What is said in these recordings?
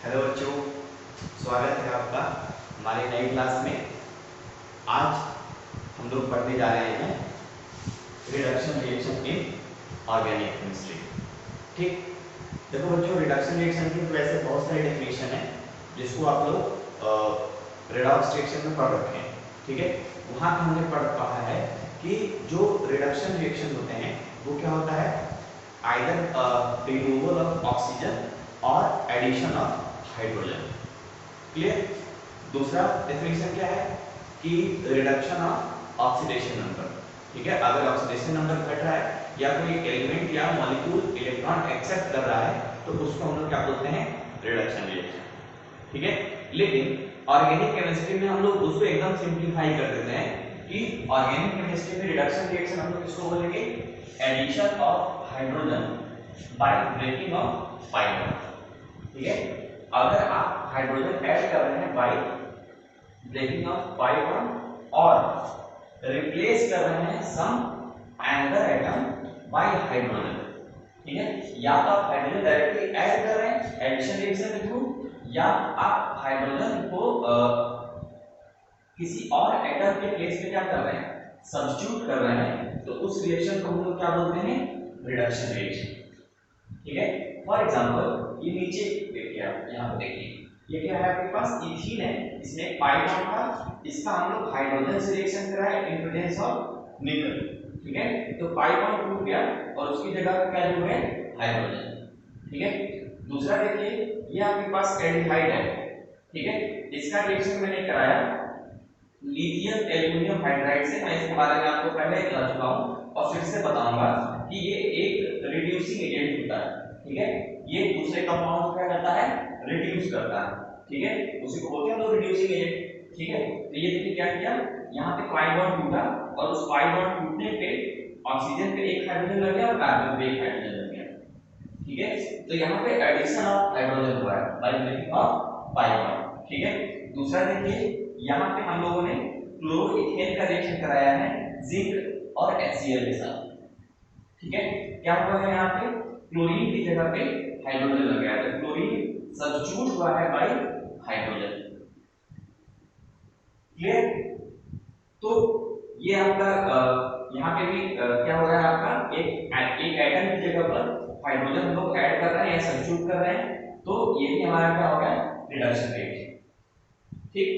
Hello बच्चों, स्वागत है आपका हमारी नई क्लास में। आज हम लोग पढ़ने जा रहे हैं reduction reaction in organic chemistry. ठीक, देखो बच्चों, रिडक्शन रिएक्शन की तो वैसे बहुत सारी डेफिनेशन है जिसको आप लोग रेडॉक्स रिएक्शन में पढ़ रखे हैं। ठीक है, वहाँ पे हमने पढ़ा है कि जो रिडक्शन रिएक्शन होते हैं वो क्या होता है, आइदर रिमूवल ऑफ ऑक्सीजन और एडिशन ऑफ हाइड्रोजन। क्लियर। दूसरा डेफिनेशन क्या है कि रिडक्शन ऑफ ऑक्सीडेशन नंबर। ठीक है, अगर ऑक्सीडेशन नंबर घट रहा है या कोई एलिमेंट या मॉलिक्यूल इलेक्ट्रॉन एक्सेप्ट कर रहा है तो उसको हम लोग क्या बोलते हैं, रिडक्शन रिएक्शन। ठीक है, लेकिन ऑर्गेनिक केमिस्ट्री में हम लोग उसको एकदम सिंप्लीफाई कर देते हैं कि ऑर्गेनिक केमिस्ट्री में रिडक्शन रिएक्शन हम लोग किसको बोलेंगे, addition of hydrogen by breaking of pi bond. ठीक है, अगर आप हाइड्रोजन ऐड कर रहे हैं by breaking of pi bond और रिप्लेस कर रहे हैं some another atom by hydrogen. ठीक है, या तो आप हाइड्रोजन डायरेक्टली ऐड कर रहे हैं एडिशन रिएक्शन के थ्रू, या आप हाइड्रोजन को किसी और एटम के प्लेस पे क्या कर रहे हैं, सब्स्टिट्यूट कर रहे हैं, तो उस रिएक्शन को हम लोग क्या बोलते हैं, रिडक्शन रिएक्शन। ठीक है, फॉर एग्जांपल ये नीचे देखिए, आप यहाँ पे देखिए, ये क्या है आपके पास, इथीन है, इसमें एक पाई बॉन्ड था, इसका हम लोग हाइड्रोजन से रिएक्शन कराए इन प्रेजेंस ऑफ निकल। ठीक है, तो पाई बॉन्ड टूट गया और उसकी जगह पे क्या जो है, हाइड्रोजन। ठीक है, दूसरा देखिए, ये आपके पास एल्डिहाइड है। ठीक है, इसका रिएक्शन मैंने कराया लिथियम एल्युमिनियम हाइड्राइड से। मैं इसके बारे में आपको पहले बता चुका हूं और फिर से बताऊंगा कि ये एक रिड्यूसिंग एजेंट होता है। ठीक है, ये दूसरे कंपाउंड को क्या करता है, रिड्यूस करता है। ठीक है, उसी को बोलते हैं हम लोग रिड्यूसिंग एजेंट। ठीक है, तो ये देखिए क्या किया, यहाँ पे पाई बॉन्ड टूटा और उस पाई बॉन्ड टूटने पे ऑक्सीजन पे एक हाइड्रोजन लग गया और कार्बन पे एक हाइड्रोजन लग गया। ठीक है, तो यहाँ पे एडिशन ऑफ हाइड्रोजन हुआ है by breaking of pi bond. ठीक है, दूसरा देखिए, यहाँ पे हम लोगों ने क्लोरोइथेन का रिएक्शन कराया है जिंक और HCl के साथ। ठीक है, क्या हुआ है, यहाँ पे क्लोरीन की जगह पे हाइड्रोजन लग गया है, तो क्लोरीन सब्स्टिट्यूट हुआ है बाय हाइड्रोजन। क्लियर। तो ये आपका यहाँ पे भी क्या हो रहा है, आपका एक एटम की जगह पर हाइड्रोजन हम लोग ऐड कर रहे हैं या सब्स्टिट्यूट कर रहे हैं, तो ये भी हमारा क्या हो गया, रिडक्शन रिएक्शन। ठीक,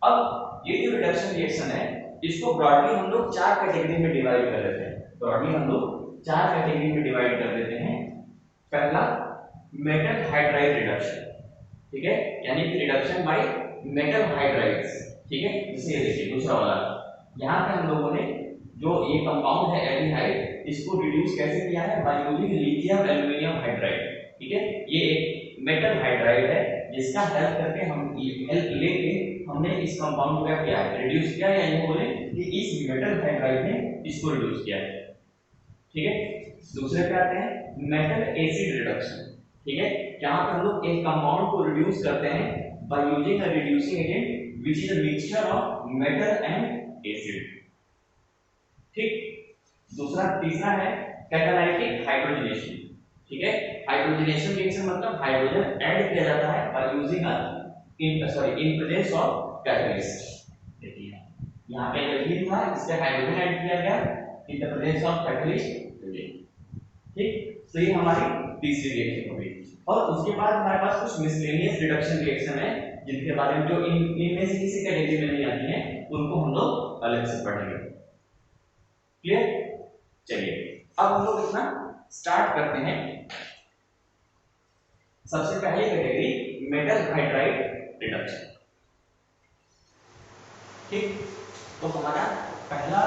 अब ये जो रिडक्शन रिएक्शन है इसको ब्रॉडली हम लोग चार कैटेगरी में डिवाइड कर देते हैं। ब्रॉडली हम लोग चार कैटेगरी में डिवाइड कर देते हैं। पहला, मेटल हाइड्राइड रिडक्शन। ठीक है, यानी कि रिडक्शन बाय मेटल हाइड्राइड्स। ठीक है, इसे देखिए दूसरा वाला, यहाँ पे हम लोगों ने जो ये कंपाउंड है एल्डिहाइड, इसको रिड्यूस कैसे किया है, by using lithium aluminium hydride. ठीक है, ये एक मेटल हाइड्राइड है जिसका हेल्प करके हम हेल्प लेके हमने इस कंपाउंड को क्या किया है, रिड्यूस किया, या यूं बोले कि इस मेटल हाइड्राइड ने इसको रिड्यूस किया है। ठीक है, दूसरे पे आते हैं मेटल एसिड रिडक्शन। ठीक है, जहां पर हम लोग एक कंपाउंड को रिड्यूस करते हैं by using a reducing agent which is a mixture of metal and acid. ठीक, दूसरा तीसरा है कैटालाइटिक हाइड्रोजनेशन। ठीक है, हाइड्रोजनेशन रिएक्शन मतलब हाइड्रोजन ऐड किया जाता है by using a in presence of catalyst. देखिए यहाँ पे एल्कीन था, इससे हाइड्रोजन ऐड किया गया in the presence of catalyst. ठीक, तो ये हमारी तीसरी रिएक्शन हो गई। और उसके बाद हमारे पास कुछ मिसलेनियस रिडक्शन रिएक्शन है जिनके बारे में, जो इनमें से किसी कैटेगरी में नहीं आती हैं, उनको हम लोग अलग से पढ़ेंगे। क्लियर। चलिए अब हम लोग इसमें स्टार्ट करते हैं। सबसे पहली कैटेगरी मेटल हाइड्राइड रिडक्शन। ठीक, तो हमारा पहला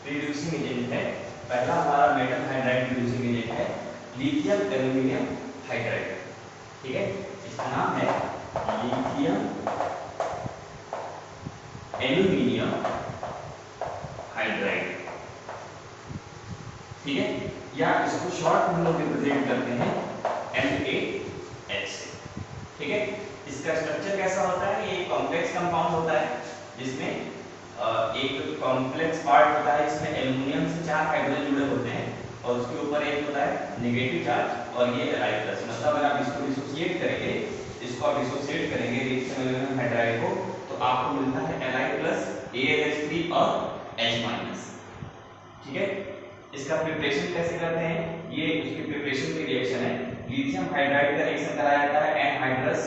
रिड्यूसिंग एजेंट है, पहला हमारा मेटल हाइड्राइड रिड्यूसिंग एजेंट है लिथियम एल्युमिनियम हाइड्राइड। ठीक है, इसका नाम है लिथियम एल्युमिनियम हाइड्राइड। ठीक है, या इसको शॉर्ट में हम लोग रिप्रेजेंट करते हैं NaH से। ठीक है, इसका स्ट्रक्चर कैसा होता है, ये कॉम्प्लेक्स कंपाउंड होता है जिसमें एक कॉम्प्लेक्स पार्ट होता है, इसमें एल्युमिनियम से 4 हाइड्रोजन जुड़े होते हैं और उसके ऊपर एक होता है नेगेटिव चार्ज और ये Li+। मतलब अगर आप इसको डिसोसिएट करेंगे, इसको आप डिसोसिएट करेंगे लिथियम एल्यूमिनियम हाइड्राइड को, तो आपको मिलता है Li प्लस AlH3 और H माइनस। ठीक है, इसका प्रिपरेशन कैसे करते हैं, ये उसकी प्रिपरेशन की रिएक्शन है। लिथियम हाइड्राइड का रिएक्शन कराया जाता है एनहाइड्रस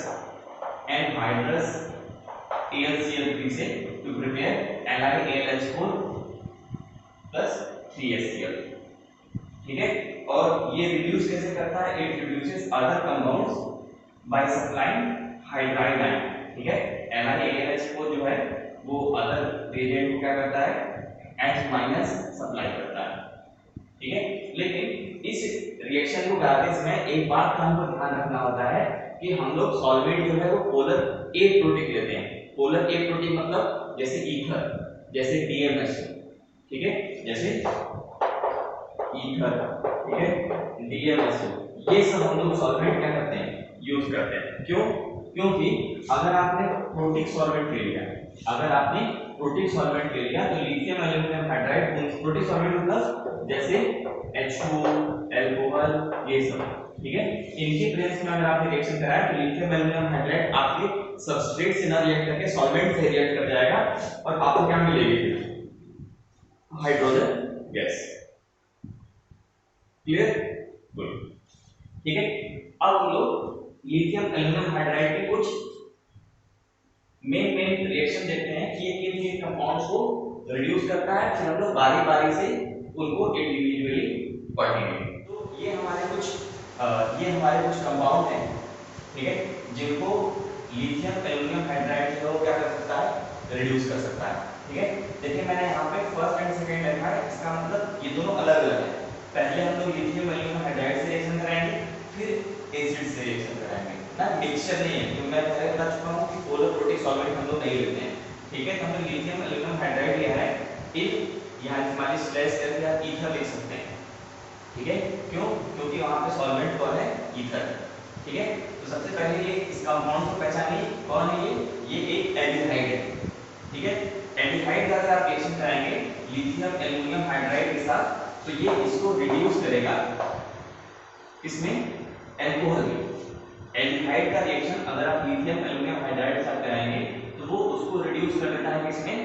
AlCl3 से to prepare LiAlH4 plus 3HCl। ठीक है, और ये रिड्यूस कैसे करता है, it reduces other compounds by supplying hydride ion. ठीक है, LiAlH4 जो है वो अदर रिएजेंट को क्या करता है, H माइनस सप्लाई करता है। ठीक है, लेकिन इस रिएक्शन को कराते समय एक बात का हमको ध्यान रखना होता है कि हम लोग सॉल्वेंट जो है वो पोलर A प्रोटीन लेते हैं। पोलर A प्रोटीन मतलब जैसे ईथर, जैसे DMSO। ठीक है, जैसे ईथर, ठीक है, DMSO, ये सब हम लोग सॉल्वेंट क्या करते हैं, यूज करते हैं। क्यों, क्योंकि अगर आपने प्रोटिक सॉल्वेंट ले लिया, अगर आपने प्रोटिक सॉल्वेंट ले लिया तो lithium aluminium hydride, protic solvent मतलब जैसे H2O, अल्कोहल, ये सब। ठीक है, इनकी प्रेजेंस में अगर आपने रिएक्शन कराया तो लिथियम एल्यूमिनियम हाइड्राइड आपके सबस्ट्रेट से ना रिएक्ट करके सॉल्वेंट से रिएक्ट कर जाएगा और आपको क्या मिलेगी, हाइड्रोजन गैस। Clear, good. ठीक है, अब हम लोग लिथियम एल्यूमिनियम हाइड्राइड के कुछ मेन रिएक्शन देखते हैं कि ये किन कंपाउंड्स को रिड्यूस करता है, फिर हम लोग बारी बारी से उनको इंडिविजुअली पढ़ेंगे। तो ये हमारे कुछ कंपाउंड हैं, ठीक है, जिनको लिथियम एल्यूमिनियम हाइड्राइड जो क्या कर सकता है, रिड्यूस कर सकता है। ठीक है, देखिए मैंने यहाँ पे फर्स्ट एंड सेकंड लिखा है, इसका मतलब ये दोनों अलग अलग है। पहले हम लोग लिथियम एल्यूमिनियम हाइड्राइड से रिएक्शन कराएंगे, फिर एसिड से रिएक्शन कराएंगे ना, मिक्सचर नहीं है, क्योंकि मैं पहले बता चुका हूँ कि पोलर प्रोटिक सॉल्वेंट हम लोग नहीं लेते हैं। ठीक है, तो हमने लिथियम एल्यूमिनियम हाइड्राइड लिया है, इफ यहाँ हमारी स्लैश करके आप ईथर लिख सकते हैं। ठीक है, क्यों, क्योंकि वहां पे सॉल्वेंट कौन है, ईथर। ठीक है, तो सबसे पहले ये इस कंपाउंड को पहचानिए, कौन है ये एक एल्डिहाइड है। ठीक है, एल्डिहाइड का अगर आप रिएक्शन कराएंगे लिथियम एल्यूमिनियम हाइड्राइड के साथ, तो ये इसको रिड्यूस करेगा इसमें अल्कोहल में। एल्डिहाइड का रिएक्शन अगर आप लिथियम एल्यूमिनियम हाइड्राइड के साथ कराएंगे तो वो उसको रिड्यूस कर देता है किसमें,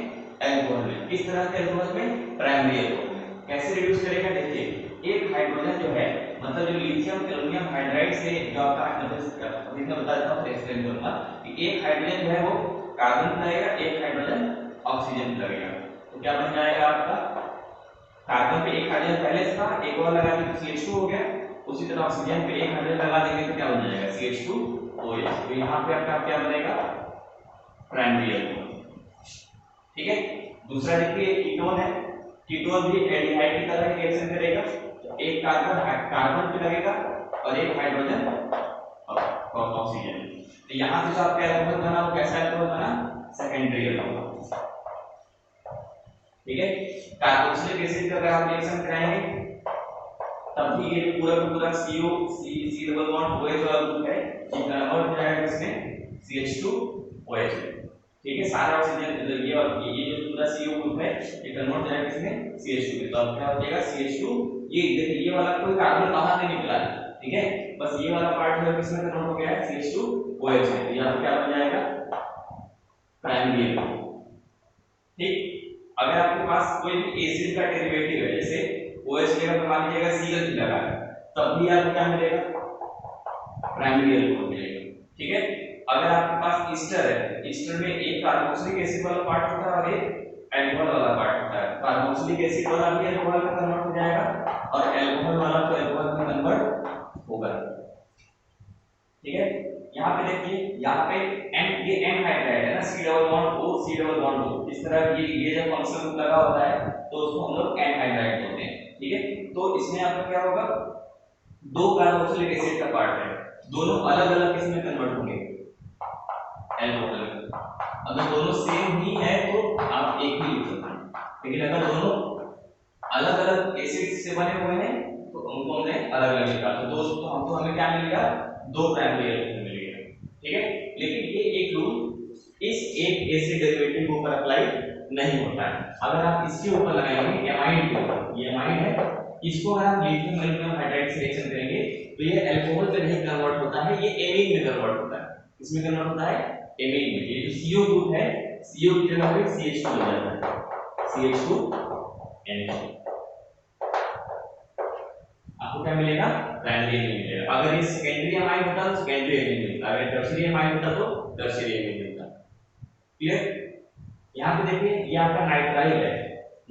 अल्कोहल में। किस तरह के अल्कोहल में, प्राइमरी अल्कोहल में। कैसे रिड्यूस करेगा, देखिए एक हाइड्रोजन जो है, मतलब जो लिथियम एल्यूमिनियम हाइड्राइड से जो आपका अभी मैं बता देता हूं, एक्सप्लेन करूंगा कि एक हाइड्रोजन जो है वो कार्बन पे लगेगा, एक हाइड्रोजन ऑक्सीजन पे लगेगा, तो क्या बन जाएगा आपका, कार्बन पे एक हाइड्रोजन पहले से था, एक और लगा के तो CH2 हो गया। उसी तरह ऑक्सीजन पे एक हाइड्रोजन लगा देंगे तो क्या बन जाएगा, CH2OH। तो यहाँ पे आपका क्या बनेगा, प्राइमरी अल्कोहल। ठीक है, दूसरा देखिए कीटोन है, कीटोन भी एल्डिहाइड की तरह रिएक्शन करेगा, तो एक कार्बन पे लगेगा और एक हाइड्रोजन ऑक्सीजन। तो यहाँ से जो आपका अल्कोहल बना वो कैसा अल्कोहल बना, सेकेंडरी अल्कोहल। ठीक है, कार्बोक्सिलिक एसिड का अगर आप रिएक्शन कराएंगे तब भी ये पूरा का पूरा CO C double bond OH वाला ग्रुप है, ये कन्वर्ट हो जाएगा इसमें CH2OH। ठीक है, सारा ऑक्सीजन ये जो पूरा CO ग्रुप है ये कन्वर्ट हो जाएगा इसमें CH2 में, तो अब क्या हो जाएगा CH2। ये देखिए ये वाला कोई कार्बन बाहर नहीं निकला है, ठीक है, बस ये वाला पार्ट जो किसमें कन्वर्ट हो गया है, CH2OH में। तो यहाँ क्या बन जाएगा, प्राइमरी अल्कोहल। ठीक, अगर आपके पास कोई भी एसिड का डेरिवेटिव है, जैसे OH की जगह मान लीजिएगा Cl लगा है, तब भी आपको क्या मिलेगा, प्राइमरी अल्कोहल मिलेगा। ठीक है, अगर आपके पास ईस्टर है, ईस्टर में एक कार्बोक्सिलिक एसिड वाला पार्ट होता है और एक अल्कोहल वाला पार्ट होता है। कार्बोक्सिलिक एसिड वाला भी अल्कोहल में कन्वर्ट हो जाएगा और अल्कोहल वाला तो अल्कोहल में कन्वर्ट होगा। ठीक है, यहाँ पे देखिए, यहाँ पे ये एनहाइड्राइड है ना, C double bond O C double bond O, इस तरह ये जब फंक्शन लगा होता है तो उसको हम लोग एनहाइड्राइड बोलते हैं। ठीक है, तो इसमें आपका क्या होगा, दो कार्बोक्सिलिक एसिड का पार्ट है, दोनों अलग अलग किसमें कन्वर्ट होंगे, अल्कोहल में। अगर दोनों सेम ही है तो आप एक ही लिख सकते हैं, लेकिन अगर दोनों अलग अलग एसिड से बने हुए हैं तो उनको हमने अलग अलग लिखा, तो दोस्तों हमको हमें क्या मिलेगा, दो प्राइमरी अल्कोहल मिलेगा। ठीक है, लेकिन ये एक रूल इस एक एसिड डेरिवेटिव के ऊपर अप्लाई नहीं होता है। अगर आप इसके ऊपर लगाएंगे एमाइड के ऊपर, ये एमाइड है, इसको अगर आप लिथियम एल्यूमिनियम हाइड्राइड से रिएक्शन करेंगे तो ये अल्कोहल पे नहीं कन्वर्ट होता है, ये एमीन में कन्वर्ट होता है। इसमें कन्वर्ट होता है एमीन में। ये जो CO ग्रुप है, CO की जगह पे CH2 हो जाता है, CH2 NH2। आपको क्या मिलेगा? प्राइमरी एमीन मिलेगा। अगर ये सेकेंडरी एमाइन होता तो सेकेंडरी एमीन मिलता, अगर टर्शियरी एमाइन होता तो टर्शियरी एमीन मिलता। क्लियर? यहाँ पे देखिए ये आपका नाइट्राइल है,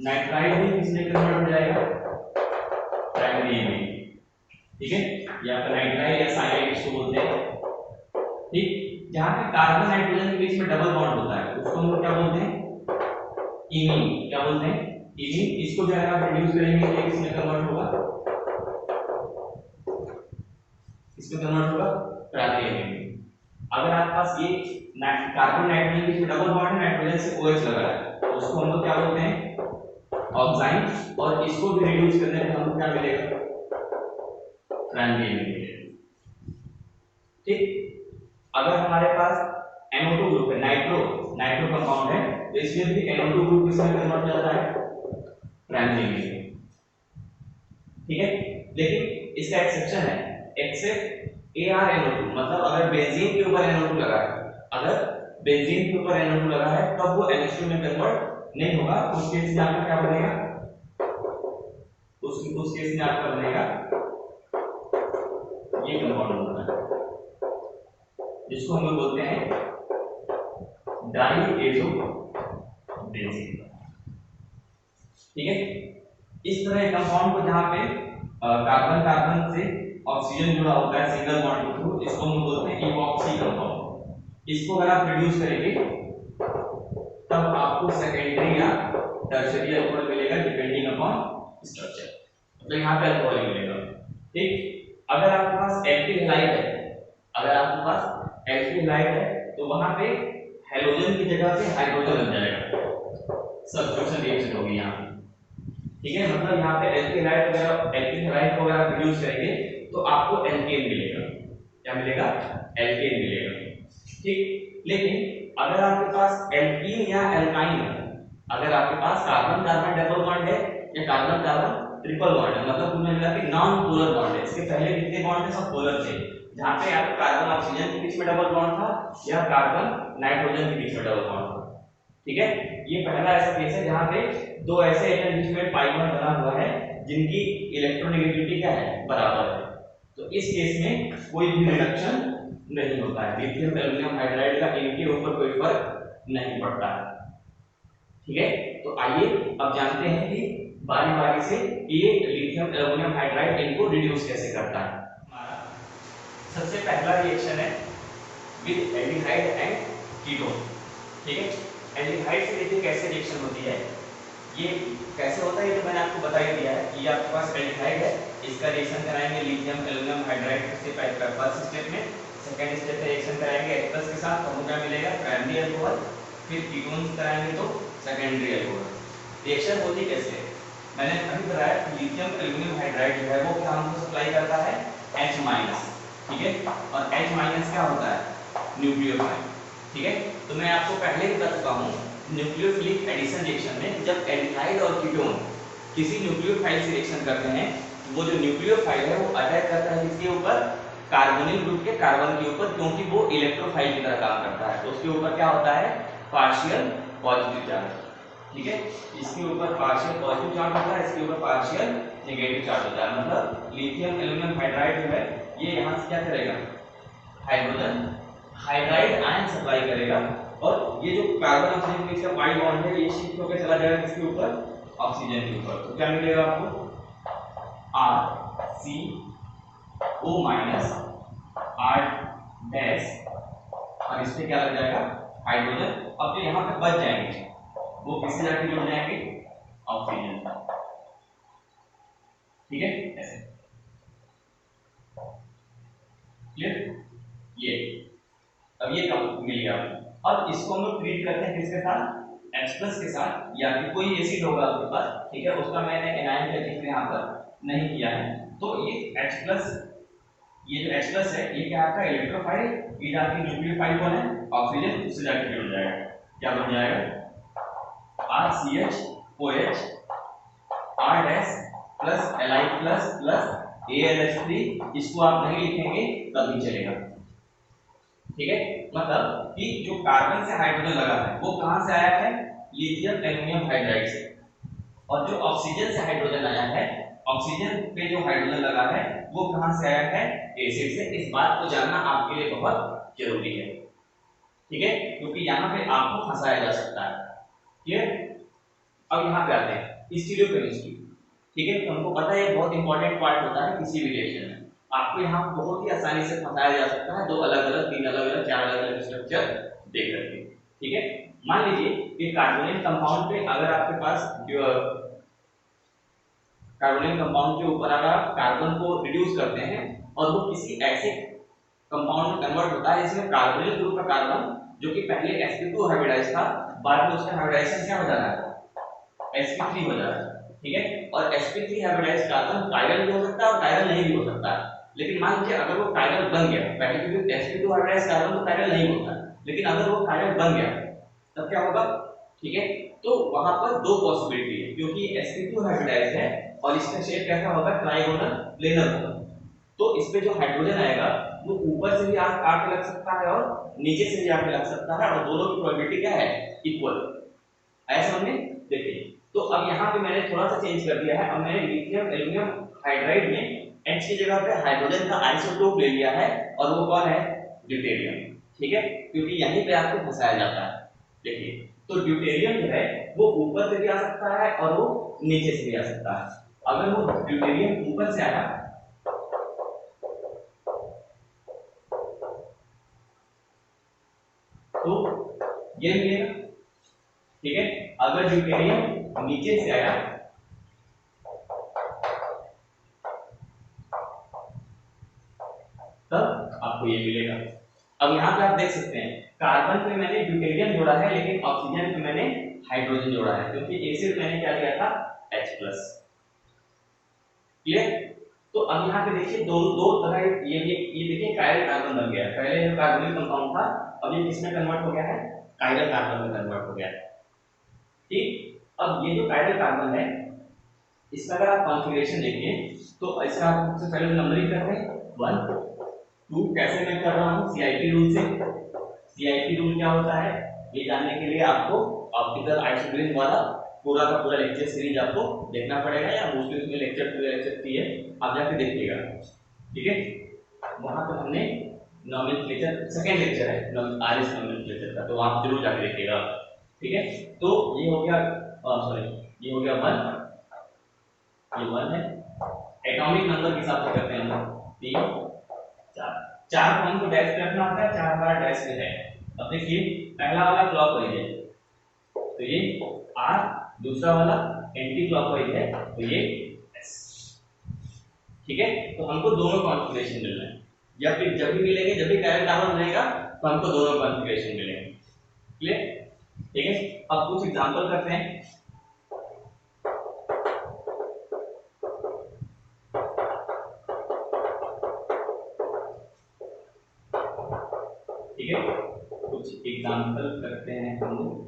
नाइट्राइल भी किसमें कन्वर्ट हो जाएगा? Primary amine. ठीक है, ये आपका नाइट्राइल या साइनाइड इसको बोलते हैं। ठीक, जहाँ पे कार्बन नाइट्रोजन के बीच में डबल बॉन्ड होता है उसको हम लोग क्या बोलते हैं? इमीन। क्या बोलते हैं? इमीन। इसको जो है आप रिड्यूस करेंगे तो किसमें कन्वर्ट होगा? इसमें कन्वर्ट होगा प्राइमरी एमीन। अगर आपके पास ये कार्बन नाइट्रोजन के बीच में डबल बॉन्ड है, नाइट्रोजन से OH लगा है, तो उसको हम लोग क्या बोलते हैं? ऑक्साइन। और इसको भी रिड्यूस करने पे हमको क्या मिलेगा? प्राइमरी एमीन मिलेगा। ठीक, अगर हमारे पास NO2 ग्रुप है, नाइट्रो कंपाउंड है, तो इसमें भी NO2 ग्रुप किसमें कन्वर्ट हो जाता है? प्राइमरी में। ठीक है, लेकिन इसका एक्सेप्शन है, एक्सेप्ट ArNO2, मतलब अगर बेंजीन के ऊपर NO2 लगा है, अगर बेंजीन के ऊपर NO2 लगा है तब वो NH2 में कन्वर्ट नहीं होगा। उस केस में आपका क्या बनेगा? उस केस में आपका बनेगा ये कंपाउंड होता है, जिसको हम लोग बोलते हैं डाइएज़ो बेंजीन। ठीक है, इस तरह कंपाउंड को जहां पे कार्बन कार्बन से ऑक्सीजन जुड़ा होता है सिंगल बॉन्ड के थ्रू, इसको हम बोलते हैं इपॉक्सी कंपाउंड। इसको अगर आप रिड्यूस करेंगे तब आपको सेकेंडरी या टर्शियरी अल्कोहल मिलेगा, डिपेंडिंग अपॉन स्ट्रक्चर। मतलब यहां पे अल्कोहल मिलेगा। ठीक, अगर आपके पास एल्किल हैलाइड है, अगर आपके पास एल्किल हैलाइड है तो वहां पे हैलोजन की जगह पे हाइड्रोजन लग जाएगा, सब्स्टिट्यूशन रिएक्शन होगी यहां पे। ठीक है, मतलब यहाँ पे एल्किल हैलाइड को अगर आप रिड्यूस करेंगे तो आपको एल्केन मिलेगा। क्या मिलेगा? एल्केन मिलेगा। ठीक, लेकिन अगर आपके पास एल्कीन या एल्काइन है, अगर आपके पास कार्बन कार्बन डबल बॉन्ड है या कार्बन कार्बन ट्रिपल बॉन्ड है, मतलब कुल मिला के नॉन पोलर बॉन्ड है, इसके पहले कितने बॉन्ड थे? सब पोलर थे। जहां पे आपका कार्बन ऑक्सीजन के बीच में डबल बॉन्ड था या कार्बन नाइट्रोजन के बीच में डबल बॉन्ड था। ठीक है, ये पहला ऐसा केस है जहां पे दो ऐसे एटम बीच में पाई बॉन्ड बना हुआ है जिनकी इलेक्ट्रोनेगेटिविटी क्या है? बराबर है। तो इस केस में कोई भी रिडक्शन नहीं होता है, लिथियम एल्युमिनियम हाइड्राइड का इनके ऊपर कोई फर्क नहीं पड़ता है। ठीक है, तो आइए अब जानते हैं कि बारी बारी से ये लिथियम एल्युमिनियम हाइड्राइड इनको रिड्यूस कैसे करता है। हमारा सबसे पहला रिएक्शन है विद एल्डिहाइड एंड कीटोन। ठीक है, एल्डिहाइड से देखिए कैसे रिएक्शन होती है, ये कैसे होता है ये तो मैंने आपको बता ही दिया है कि आपके पास एल्डिहाइड है, इसका रिएक्शन कराएंगे लिथियम एल्युमिनियम हाइड्राइड से फर्स्ट स्टेप में। सेकंड स्टेप में रिएक्शन कराएंगे H+ के साथ, तो क्या मिलेगा? Primary alcohol. फिर कीटोन्स कराएंगे तो सेकेंडरी अल्कोहल। रिएक्शन होती कैसे? मैंने अभी बताया कि लिथियम एल्युमिनियम हाइड्राइड जो है वो क्या हमको सप्लाई करता है? H-। ठीक है, और H- क्या होता है? न्यूक्लियोफाइल। ठीक है, तो मैं आपको पहले ही बता चुका हूं न्यूक्लियोफिलिक एडिशन रिएक्शन में जब एल्डिहाइड और कीटोन किसी न्यूक्लियोफाइल से रिएक्शन करते हैं, वो जो न्यूक्लियोफाइल है वो अटैक करता है किसके ऊपर? कार्बोनिल ग्रुप के कार्बन के ऊपर, क्योंकि वो इलेक्ट्रोफाइल की तरह काम करता है। तो उसके ऊपर क्या होता है? Partial positive charge. ठीक है, इसके ऊपर पार्शियल पॉजिटिव चार्ज होता है, इसके ऊपर पार्शियल नेगेटिव चार्ज होता है। मतलब लिथियम एल्युमिनियम हाइड्राइड जो है ये यहाँ से क्या करेगा? हाइड्रोजन हाइड्राइड आयन सप्लाई करेगा, और ये जो कार्बन ऑक्सीजन के बीच का पाई बॉन्ड है ये शिफ्ट होकर चला जाएगा किसके ऊपर? ऑक्सीजन के ऊपर। तो क्या मिलेगा आपको? RCO- R डैश, और इस पे क्या लग जाएगा? हाइड्रोजन। अब जो यहाँ पे बच जाएंगे वो किससे जाके जुड़ जाएंगे? ऑक्सीजन। ठीक है, ऐसे क्लियर? ये अब ये कब मिल गया? अब इसको हम लोग ट्रीट करते हैं किसके साथ? H+ के साथ, या फिर कोई एसिड होगा आपके पास। ठीक है, उसका मैंने एनायन का जिक्र यहाँ पर नहीं किया है। तो ये H+, ये जो H+ है ये क्या आपका इलेक्ट्रोफाइल, ये जाके न्यूक्लियोफाइल कौन है? ऑक्सीजन, उससे जाके जुड़ जाएगा। क्या बन जाएगा? RCH-OH R dash plus Li plus plus AlH3। इसको आप नहीं लिखेंगे तब भी चलेगा। ठीक है, मतलब कि जो कार्बन से हाइड्रोजन लगा है वो कहां से आया है, लिथियम एल्यूमिनियम हाइड्राइड से, और जो ऑक्सीजन से हाइड्रोजन आया है, ऑक्सीजन पे जो हाइड्रोजन लगा है वो कहां से आया है, एसिड से। इस बात को जानना आपके लिए बहुत जरूरी है, ठीक है, क्योंकि यहाँ पे आपको फंसाया जा सकता है। क्लियर। अब यहाँ पे आते हैं स्टीरियोकेमिस्ट्री, ठीक है, तो हमको पता है ये बहुत इंपॉर्टेंट पार्ट होता है किसी भी रिएक्शन में। आपको यहाँ बहुत ही आसानी से फंसाया जा सकता है, दो अलग अलग, तीन अलग अलग, चार अलग अलग स्ट्रक्चर देख करके, ठीक है। मान लीजिए कि कार्बोनिक कंपाउंड पे अगर आपके पास जो कार्बोनिक कंपाउंड के ऊपर अगर आप कार्बन को रिड्यूस करते हैं और वो किसी ऐसे कंपाउंड में कन्वर्ट होता है जिसमें कार्बोनिल ग्रुप का कार्बन जो कि पहले sp2 हाइब्रिडाइज था, बाद में उसका हाइब्रिडाइजेशन क्या हो जा रहा है, sp3 हो जा रहा है, ठीक है। और sp3 हाइब्रिडाइज कार्बन कायरल भी हो सकता है और कायरल नहीं भी हो सकता है। लेकिन मान लीजिए अगर वो कायरल बन गया, पहले क्योंकि sp2 हाइब्रिडाइज कार्बन तो कायरल नहीं होता, लेकिन अगर वो कायरल बन गया तब क्या होगा, ठीक है। तो वहां पर दो पॉसिबिलिटी है, क्योंकि sp2 हाइब्रिडाइज है और इसका शेप कैसा होगा, ट्राइगोनल प्लेनर होगा। तो इस पे जो हाइड्रोजन आएगा वो ऊपर से भी आके लग सकता है और नीचे से भी आके लग सकता है, और दोनों की प्रोबेबिलिटी क्या है, इक्वल। ऐसा हमने देखिए। तो अब यहाँ पे मैंने थोड़ा सा चेंज कर दिया है, अब मैंने लिथियम एल्यूमिनियम हाइड्राइड में H की जगह पे हाइड्रोजन का आइसोटोप ले लिया है, और वो कौन है, ड्यूटेरियम, ठीक है, क्योंकि यहीं पे आपको फंसाया जाता है। देखिए, तो ड्यूटेरियम जो है वो ऊपर से भी आ सकता है और वो नीचे से भी आ सकता है। अगर वो ड्यूटेरियम ऊपर से आया तो ये मिलेगा, ठीक है। अगर ड्यूटेरियम नीचे से आया तब आपको ये मिलेगा। अब यहाँ पे आप देख सकते हैं कार्बन पे मैंने ड्यूटेरियम जोड़ा है, लेकिन ऑक्सीजन पे मैंने हाइड्रोजन जोड़ा है, क्योंकि एसिड मैंने क्या दिया था, H+। क्लियर। तो अब यहाँ पे देखिए दो दो तरह, ये देखिए कायरल कार्बन बन गया है। पहले जो कार्बोनिल कंपाउंड था अब ये किसमें कन्वर्ट हो गया है, कायरल कार्बन में कन्वर्ट हो गया है, ठीक। अब ये जो कायरल कार्बन है इसका अगर आप कॉन्फ़िगरेशन देखिए तो ऐसा आप सबसे पहले नंबरिंग कर रहे हैं 1 2, कैसे मैं कर रहा हूँ, CIP रूल से। CIP रूल क्या होता है ये जानने के लिए आपको ऑप्टिकल आइसोटोप वाला पूरा का पूरा लेक्चर सीरीज आपको देखना पड़ेगा, या मोस्टली उसमें लेक्चर पूरे लेक्चर की है, आप जाके देखिएगा, ठीक है। वहां पर हमने नॉमेनक्लेचर सेकंड लेक्चर है RS नॉमेनक्लेचर का, तो आप जरूर जाके देखिएगा, ठीक है। तो ये हो गया, सॉरी, ये हो गया 1, ये 1 है। एटॉमिक नंबर के हिसाब से करते हैं हम 3 4, 4 को हमको डैश पे रखना होता है, 4 हमारा डैश पे है। अब देखिए पहला वाला क्लॉकवाइज है तो ये R, दूसरा वाला एंटी क्लॉकवाइज है तो ये S, ठीक है। तो हमको दोनों कॉन्फ़िगरेशन मिलना है, जब भी मिलेंगे, जब भी कायरल कार्बन रहेगा तो हमको दोनों कॉन्फ़िगरेशन मिलेंगे। क्लियर, ठीक है। अब कुछ एग्जांपल करते हैं। ठीक है, कुछ एग्जांपल करते हैं हम लोग।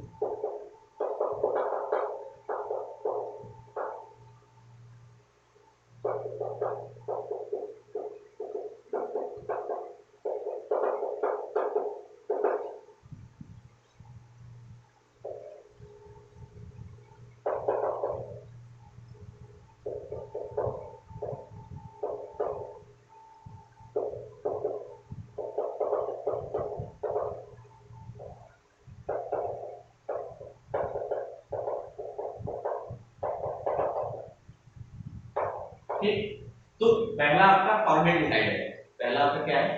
ठीक, तो पहला आपका फॉर्मेल्डिहाइड है, पहला आपका क्या है,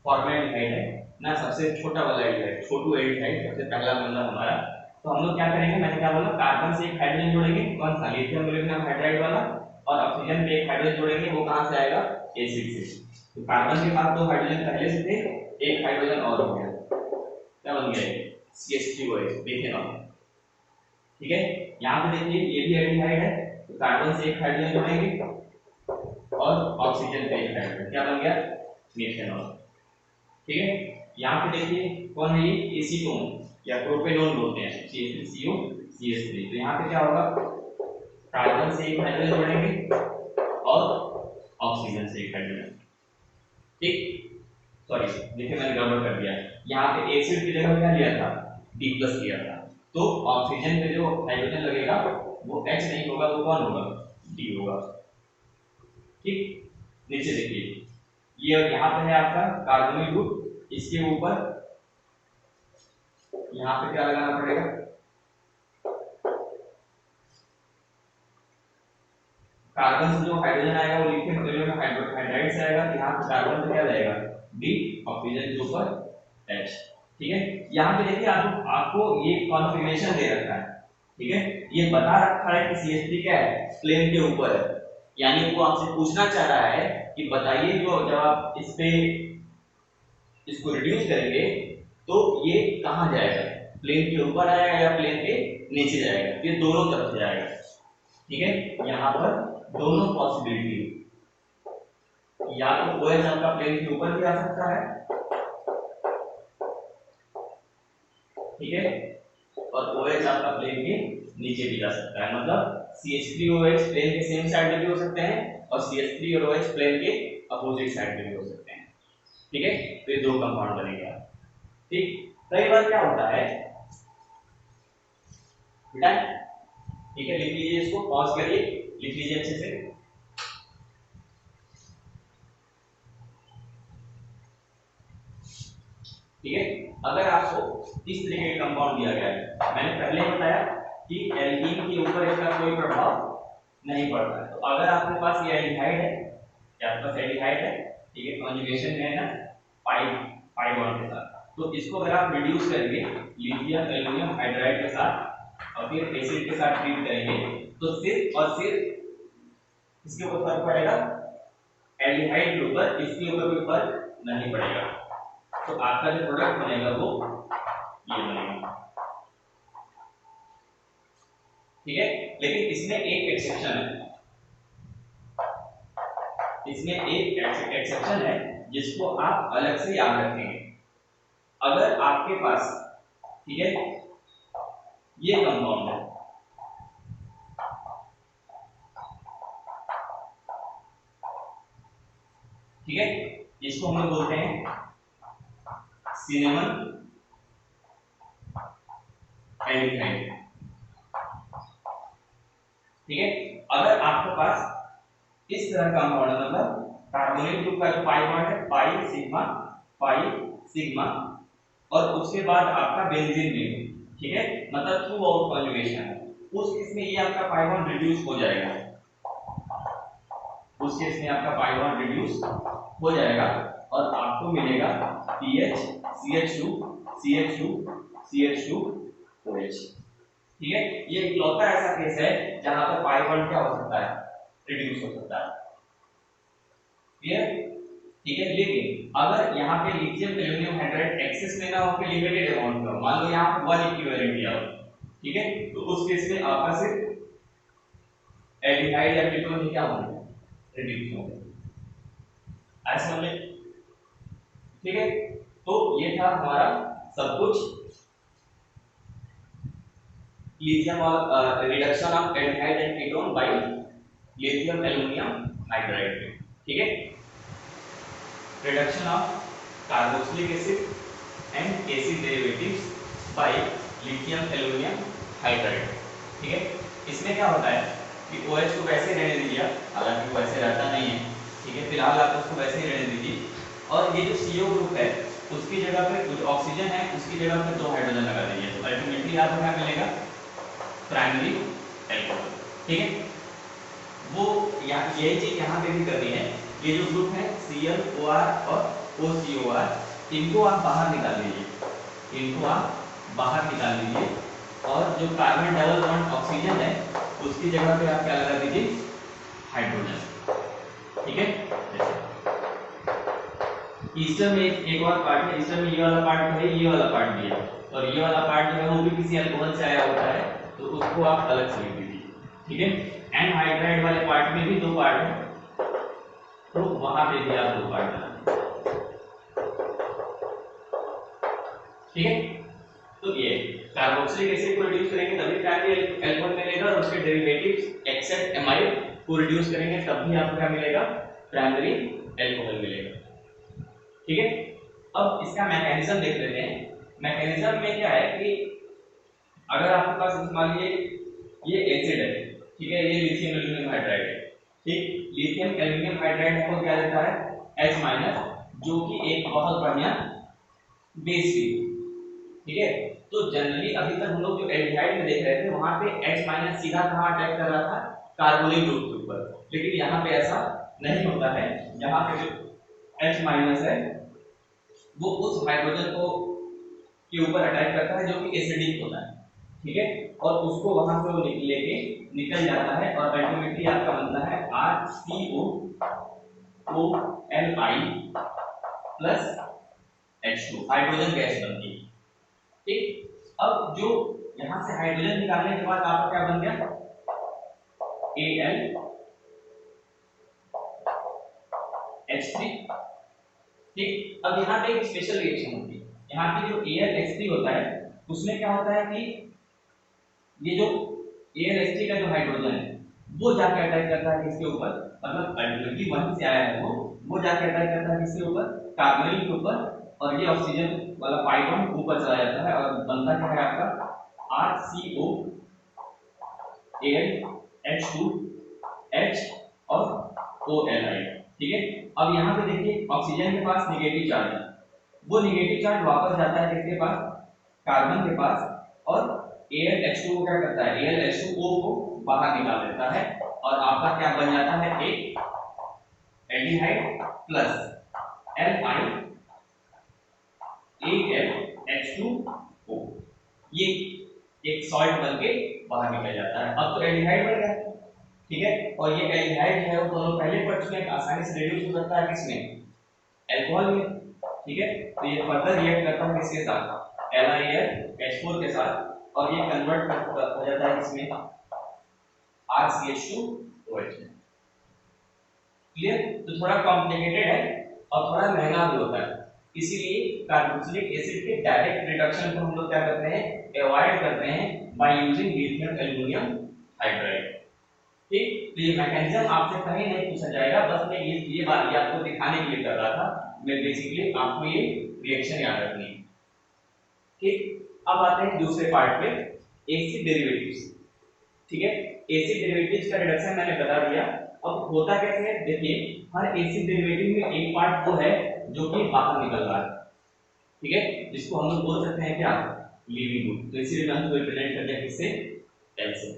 फॉर्मेल्डिहाइड है ना, सबसे छोटा वाला एल्डिहाइड, छोटू एल्डिहाइड सबसे पहला मतलब हमारा। तो हम लोग क्या करेंगे, मैंने क्या बोला, कार्बन से एक हाइड्रोजन जोड़ेंगे, कौन सा, लिथियम एल्यूमिनियम हाइड्राइड वाला, और ऑक्सीजन पे एक हाइड्रोजन जोड़ेंगे, वो कहां से आएगा, एसिड से। तो कार्बन के पास दो हाइड्रोजन पहले से थे, एक हाइड्रोजन और हो गया, क्या बन गया, CH3OH, देखें आप, ठीक है। यहाँ पे देखिए ये भी एल्डिहाइड है, तो कार्बन से एक हाइड्रोजन जोड़ेंगे और ऑक्सीजन पे एक हाइड्रोजन, क्या बन गया, मेथेनॉल, ठीक है। यहाँ पे देखिए कौन है, ये एसीटोन या प्रोपेनॉन बोलते हैं, CH3CO CH3। तो यहाँ पे क्या होगा, कार्बन से एक हाइड्रोजन जोड़ेंगे और ऑक्सीजन से एक हाइड्रोजन, ठीक। सॉरी देखिए मैंने गड़बड़ कर दिया, यहाँ पे एसिड की जगह क्या लिया था, D प्लस लिया था, तो ऑक्सीजन में जो हाइड्रोजन लगेगा वो H नहीं होगा, वो कौन होगा, D होगा। ठीक, नीचे देखिए ये यहाँ पे है आपका कार्बोनिल ग्रुप, इसके ऊपर यहाँ पे क्या लगाना पड़ेगा, कार्बन से जो हाइड्रोजन आएगा वो लिथियम एल्यूमिनियम हाइड्राइड से आएगा, यहाँ पे कार्बन से क्या जाएगा D, ऑक्सीजन के ऊपर H। ठीक है, यहाँ पे देखिए आपको ये कॉन्फ़िगरेशन दे रखा है, ठीक है, ये बता रखा है कि CH3 क्या है, प्लेन के ऊपर है, यानी वो आपसे पूछना चाह रहा है कि बताइए जो जब आप इस पे इसको रिड्यूस करेंगे तो ये कहाँ जाएगा, प्लेन के ऊपर आएगा या प्लेन के नीचे जाएगा, ये दोनों तरफ जाएगा। ठीक है, यहाँ पर दोनों पॉसिबिलिटी, या तो OH आपका प्लेन के ऊपर भी आ सकता है, ठीक है, और OH आपका प्लेन के नीचे भी जा सकता है, मतलब CH3OH प्लेन के सेम साइड में भी हो सकते हैं और CH3 और OH प्लेन के अपोजिट साइड में भी हो सकते हैं। ठीक है, तो ये दो कंपाउंड बनेगा। ठीक, कई बार क्या होता है बेटा, ठीक है, लिख लीजिए, इसको पॉज करिए, लिख लीजिए अच्छे से। ठीक है, अगर आपको इस तरीके का कंपाउंड दिया गया है, मैंने पहले बताया कि एल्कीन के ऊपर इसका कोई प्रभाव नहीं पड़ता है, तो अगर आपके पास ये एल्डिहाइड है, या आपके पास एल्डिहाइड है, ठीक है, कॉन्जुगेशन में है ना पाई बॉन्ड के साथ, तो इसको अगर आप रिड्यूस करेंगे लिथियम एल्यूमिनियम हाइड्राइड के साथ और फिर एसिड के साथ ट्रीट करेंगे, तो सिर्फ और सिर्फ इसके ऊपर फर्क पड़ेगा, एल्डिहाइड के ऊपर, इसके ऊपर कोई फर्क नहीं पड़ेगा, तो आपका जो प्रोडक्ट बनेगा वो ये बनेगा। ठीक है, लेकिन इसमें एक एक्सेप्शन है, इसमें एक एक्सेप्शन है जिसको आप अलग से याद रखेंगे। अगर आपके पास, ठीक है, ये कंपाउंड है, ठीक है, इसको हम लोग बोलते हैं सिनेमन एल्डिहाइड। ठीक है, अगर आपके पास इस तरह का कंपाउंड है, मतलब कार्बोनिल ग्रुप का जो पाई बॉन्ड है पाई सिग्मा और उसके बाद आपका बेंजीन में, ठीक है, मतलब थ्रू आउट कॉन्जुगेशन है, उस केस में ये आपका पाई बॉन्ड रिड्यूस हो जाएगा, उस केस में आपका पाई बॉन्ड रिड्यूस हो जाएगा और आपको मिलेगा PH CH2 CH2 CH2 OH। ठीक है, ये इकलौता ऐसा केस है जहां पर पाई बॉन्ड क्या हो सकता है, रिड्यूस हो सकता है। क्लियर? ठीक है, लेकिन अगर यहाँ पे लिथियम एल्यूमिनियम हाइड्राइड एक्सेस में ना हो के लिमिटेड अमाउंट का, मान लो यहाँ 1 इक्विवेलेंट दिया हो, ठीक है, तो उस केस में आपका सिर्फ एल्डिहाइड या कीटोन क्या होंगे, रिड्यूस होंगे, ऐसा समझे? ठीक है, तो ये था हमारा सब कुछ lithium और reduction of aldehyde and ketone by lithium aluminium hydride. ठीक है, reduction of carboxylic acid and acid derivatives by lithium aluminium hydride. ठीक है, इसमें क्या होता है कि OH को वैसे रहने दीजिए, हालांकि वो वैसे रहता नहीं है, ठीक है, फिलहाल आप उसको वैसे ही रहने दीजिए, और ये जो CO ग्रुप है उसकी जगह पे जो ऑक्सीजन है उसकी जगह पे 2 हाइड्रोजन लगा दीजिए, तो अल्टीमेटली आपको क्या मिलेगा, प्राइमरी एल्कोहल। ठीक है, वो यही चीज यहाँ पे भी करनी है, ये जो ग्रुप है ClOR और OCOR, इनको आप बाहर निकाल लीजिए, इनको आप बाहर निकाल लीजिए, और जो कार्बन डबल बॉन्ड ऑक्सीजन है उसकी जगह पे आप क्या लगा दीजिए, हाइड्रोजन। ठीक है, ईस्टर में एक और पार्ट है, ईस्टर में ये वाला पार्ट है, ये वाला पार्ट भी है, और ये वाला पार्ट जो है वो भी किसी अल्कोहल से आया होता है, तो उसको आप अलग से लिख दीजिए। ठीक है, एनहाइड्राइड वाले पार्ट में भी 2 पार्ट है, तो वहां पे भी आप 2 पार्ट बनाएंगे। ठीक है, तो ये कार्बोक्सिलिक एसिड को रिड्यूस करेंगे तभी प्राइमरी एल्कोहल मिलेगा, और उसके डेरिवेटिव्स एक्सेप्ट एमाइड को रिड्यूस करेंगे तब भी आपको क्या मिलेगा, प्राइमरी एल्कोहल मिलेगा। ठीक है, अब इसका मैकेनिज्म देख लेते हैं। मैकेनिज्म में क्या है कि अगर आपके पास मान लीजिए ये एसिड है, ठीक है, ये लिथियम एल्यूमिनियम हाइड्राइड है, ठीक, लिथियम एल्यूमिनियम हाइड्राइड हमको क्या देता है H-, जो कि एक बहुत बढ़िया बेस भी, ठीक है। तो जनरली अभी तक हम लोग जो एल्डिहाइड में देख रहे थे वहां पे H- सीधा कहां अटैक कर रहा था, कार्बोनिल ग्रुप के ऊपर, लेकिन यहाँ पे ऐसा नहीं होता है। यहाँ पे जो H- है वो उस हाइड्रोजन को के ऊपर अटैक करता है जो कि एसिडिक होता है, ठीक है, और उसको वहां से वो लेके निकल जाता है और अल्टीमेटली आपका बनता है HCOOI+H2, हाइड्रोजन गैस बनती है, ठीक। अब जो यहां से हाइड्रोजन निकालने के बाद आपका क्या बन गया AlH3, ठीक। अब यहाँ पे एक स्पेशल रिएक्शन होती है, यहाँ पे जो AlH3 होता है उसमें क्या होता है कि ये जो AlH3 का जो हाइड्रोजन है वो जाके अटैक करता है किसके ऊपर, मतलब अल्टीमेटली वहीं से आया है वो जाके अटैक करता है किसके ऊपर, कार्बोनिल के ऊपर, और ये ऑक्सीजन वाला पाई बॉन्ड ऊपर चला जाता है और बनता क्या है आपका RCO AlH2H और OLI, ठीक है। अब यहाँ पे देखिए ऑक्सीजन के पास निगेटिव चार्ज है, वो निगेटिव चार्ज वापस जाता है किसके पास, कार्बन के पास, और AlH2 को क्या करता है, AlH2O को बाहर निकाल देता है और आपका क्या बन जाता है एक एल्डिहाइड प्लस AlH2O, ये एक सॉल्ट बनके बाहर निकल जाता है। अब तो एल्डिहाइड बन गया, ठीक है, और ये एल्डिहाइड है वो दोनों पहले पढ़ चुके हैं, आसानी से रिड्यूस हो सकता है किसमें, अल्कोहल में, ठीक है। तो ये फर्दर रिएक्ट करता है किसके साथ, LiAlH4 के साथ, और ये कन्वर्ट हो जाता है किसमें, RCH2OH में, क्लियर। तो थोड़ा कॉम्प्लिकेटेड है और थोड़ा महंगा भी होता है, इसीलिए कार्बोक्सिलिक एसिड के डायरेक्ट रिडक्शन को हम लोग क्या करते हैं, अवॉइड करते हैं by using lithium aluminium hydride, ठीक। तो ये मैकेनिज्म आपसे कहीं नहीं पूछा जाएगा, बस मैं ये बात ये आपको दिखाने के लिए कर रहा था, मैं बेसिकली आपको ये रिएक्शन याद रखनी है, ठीक। अब आते हैं दूसरे पार्ट पे, एसिड डेरिवेटिव्स, ठीक है। एसिड डेरिवेटिव्स का रिडक्शन मैंने बता दिया। अब होता कैसे है, देखिए हर एसिड डेरिवेटिव में एक पार्ट वो है जो कि बाहर निकल रहा है, ठीक है, जिसको हम लोग बोल सकते हैं क्या, लीविंग ग्रुप। तो इसीलिए हम रिप्रेजेंट करते हैं किससे, एल से,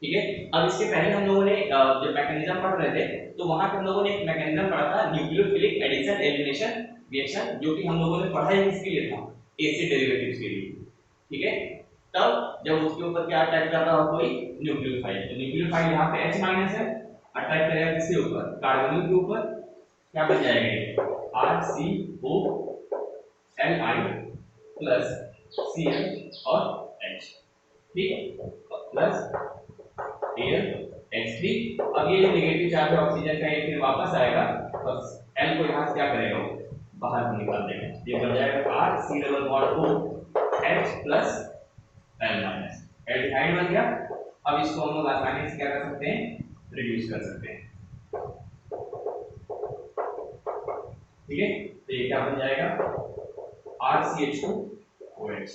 ठीक है। अब इसके पहले हम लोगों ने जब मैकेनिज्म पढ़ रहे थे तो वहां पे हम लोगों ने एक मैकेनिज्म पढ़ा था, न्यूक्लियोफिलिक एडिशन एलिमिनेशन रिएक्शन, जो कि हम लोगों ने पढ़ा है किसके लिए था, एसिड डेरिवेटिव्स के लिए, ठीक है। तब जब उसके ऊपर क्या अटैक कर रहा हो कोई न्यूक्लियोफाइल, तो न्यूक्लियोफाइल यहाँ पे H- है, अटैक करेगा किसके ऊपर, कार्बोनिल के ऊपर, क्या बन जाएगा RCOLI+Cl और H, ठीक, प्लस AlH3। अब ये जो नेगेटिव चार्ज है ऑक्सीजन का ये फिर वापस आएगा और L को यहाँ से क्या करेगा, बाहर निकाल देगा, ये बन जाएगा RC+H+L-, एल्डिहाइड बन गया। अब इसको हम लोग आसानी से क्या कर सकते हैं, रिड्यूस कर सकते हैं, ठीक है। तो ये क्या बन जाएगा RCH2OH,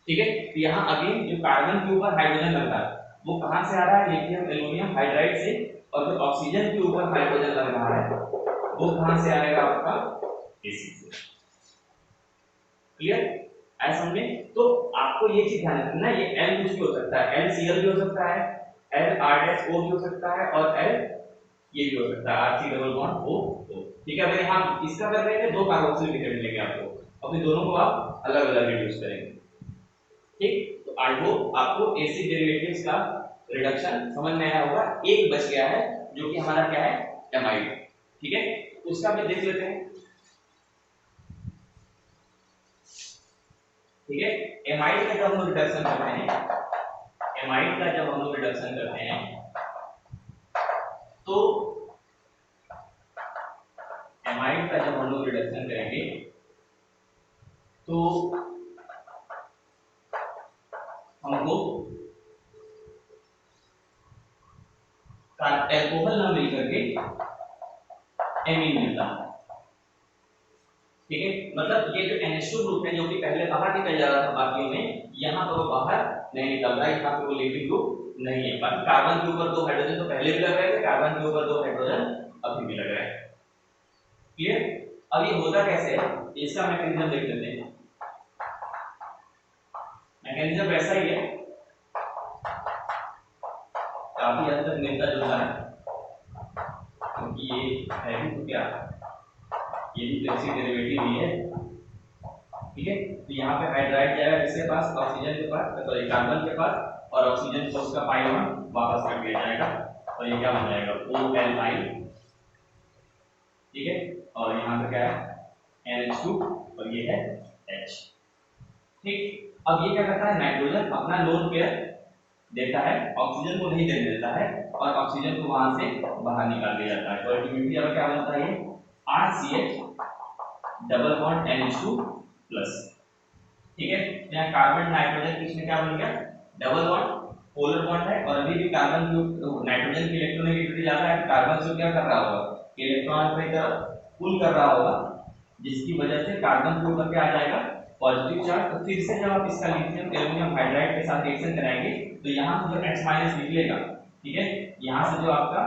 ठीक है। तो यहाँ अगेन जो कार्बन के ऊपर हाइड्रोजन लग रहा है वो कहाँ से आ रहा है, लिथियम एल्यूमिनियम हाइड्राइड से, और जो ऑक्सीजन के ऊपर हाइड्रोजन लग रहा है वो कहाँ से आएगा आपका एसिड से, क्लियर, ऐसा समझे। तो आपको ये चीज ध्यान रखना, ये L कुछ भी हो सकता है, LCl भी हो सकता है, LR-O भी हो सकता है, और L ये भी हो सकता है RC=O, ठीक है। अगर यहाँ इसका कर रहे थे दो कार्बोक्सिलिक एसिड मिलेंगे आपको, अपने दोनों को आप अलग अलग रिड्यूस करेंगे, ठीक। तो आई होप आपको एसिड डेरिवेटिव्स का रिडक्शन समझ में आया होगा। एक बच गया है जो कि हमारा क्या है, एमाइड, ठीक है, उसका भी देख लेते हैं, ठीक है। एमाइड का जब हम लोग रिडक्शन करते हैं, एमाइड का जब हम लोग रिडक्शन करते हैं तो एमाइड का जब हम लोग रिडक्शन करेंगे तो हमको अल्कोहल ना मिलकर के एमीन मिलता है, ठीक है, मतलब ये जो NH2 ग्रुप है जो कि पहले बाहर निकल जा रहा था बाकियों में, यहाँ पर वो बाहर नहीं निकल रहा है, यहाँ पे वो लिविंग ग्रुप नहीं है। बाकी कार्बन के ऊपर 2 हाइड्रोजन तो पहले भी लग रहे थे, कार्बन के ऊपर 2 हाइड्रोजन अभी भी लग रहा है। क्लियर? अब ये होता कैसे है, इसका मैकेनिज्म देख लेते हैं। मैकेनिज्म वैसा ही है, काफी हद तक मिलता जुलता है, क्योंकि ये है भी तो क्या, ये भी तो इसकी डेरिवेटिव ही है। ठीक है, तो यहाँ पे हाइड्राइड जाएगा किसके पास, ऑक्सीजन के पास, सॉरी कार्बन के पास, और ऑक्सीजन को उसका पाई बॉन्ड वापस कर दिया जाएगा, और ये क्या बन जाएगा, OLI। ठीक है, और यहाँ पे क्या है, NH2, और ये है H। ठीक, अब ये क्या करता है, नाइट्रोजन अपना लोन पेयर देता है, ऑक्सीजन को नहीं देने देता है, और ऑक्सीजन को वहां से बाहर निकाल दिया जाता है। तो अल्टीमेटली अब क्या बनता है, RCH double bond NH2 plus. ठीक है, यहाँ कार्बन नाइट्रोजन किसमें क्या बन गया, डबल बॉन्ड, पोलर बॉन्ड है, और अभी भी कार्बन नाइट्रोजन की इलेक्ट्रोनेगेटिविटी ज्यादा है, कार्बन से क्या कर रहा होगा, इलेक्ट्रॉन अपनी तरफ पुल कर रहा होगा, जिसकी वजह से कार्बन के ऊपर क्या आ जाएगा, पॉजिटिव चार्ज। तो फिर से जब आप इसका लिथियम एल्युमिनियम हाइड्राइड के साथ रिएक्शन कराएंगे तो यहाँ से जो H- निकलेगा, ठीक है, यहाँ से जो आपका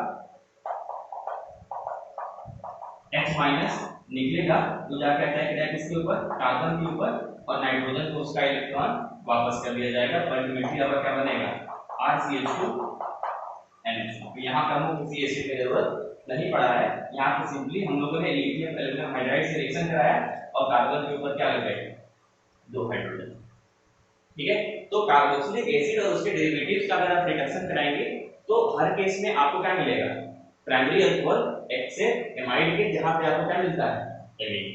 H- निकलेगा तो जाकर अटैक करेगा किसके ऊपर, कार्बन के ऊपर, और नाइट्रोजन को उसका इलेक्ट्रॉन वापस कर दिया जाएगा। तो अल्टीमेटली अब क्या बनेगा, RCH2 NH2। तो यहाँ पर हमें किसी एसिड की जरूरत नहीं पड़ा है, यहाँ पे सिंपली हम लोगों ने लिथियम एल्युमिनियम हाइड्राइड से रिएक्शन कराया और कार्बन के ऊपर क्या लग गए, 2 हाइड्रोजन। ठीक है, तो कार्बोक्सिलिक एसिड और उसके डेरिवेटिव्स का अगर आप रिडक्शन कराएंगे तो हर केस में आपको क्या मिलेगा, प्राइमरी अल्कोहल एक्सेप्ट एमाइड के, जहां पे आपको क्या मिलता है, एमीन।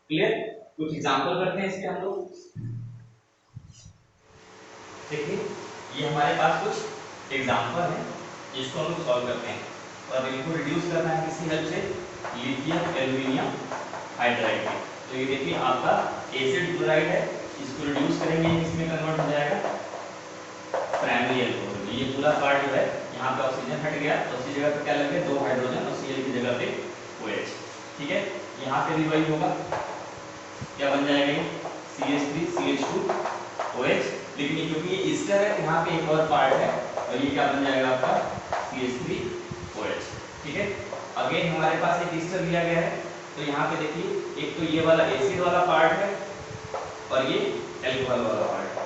क्लियर? कुछ एग्जांपल करते हैं इसके हम लोग। देखिए, ये हमारे पास कुछ एग्जांपल है जिसको हम लोग सॉल्व करते हैं, और इनको रिड्यूस करना है किसकी हेल्प से, लिथियम एल्युमिनियम हाइड्राइड के। तो ये देखिए आपका एसिड क्लोराइड है, इसको रिड्यूस करेंगे किसमें कन्वर्ट हो जाएगा, प्राइमरी अल्कोहल। ये पूरा पार्ट जो है यहाँ पे ऑक्सीजन हट गया, तो उसकी जगह पे क्या लगे, 2 हाइड्रोजन, और Cl की जगह पे OH। ठीक है, यहाँ पे भी वही होगा, क्या बन जाएगा, CH3 CH2 OH। लेकिन क्योंकि ये ईस्टर है, यहाँ पे एक और पार्ट है, और ये क्या बन जाएगा आपका, CH3 OH। ठीक है, अगेन हमारे पास एक ईस्टर दिया गया है, तो यहाँ पे देखिए, एक तो ये वाला एसिड वाला पार्ट है, और ये एल्कोहल वाला पार्ट है,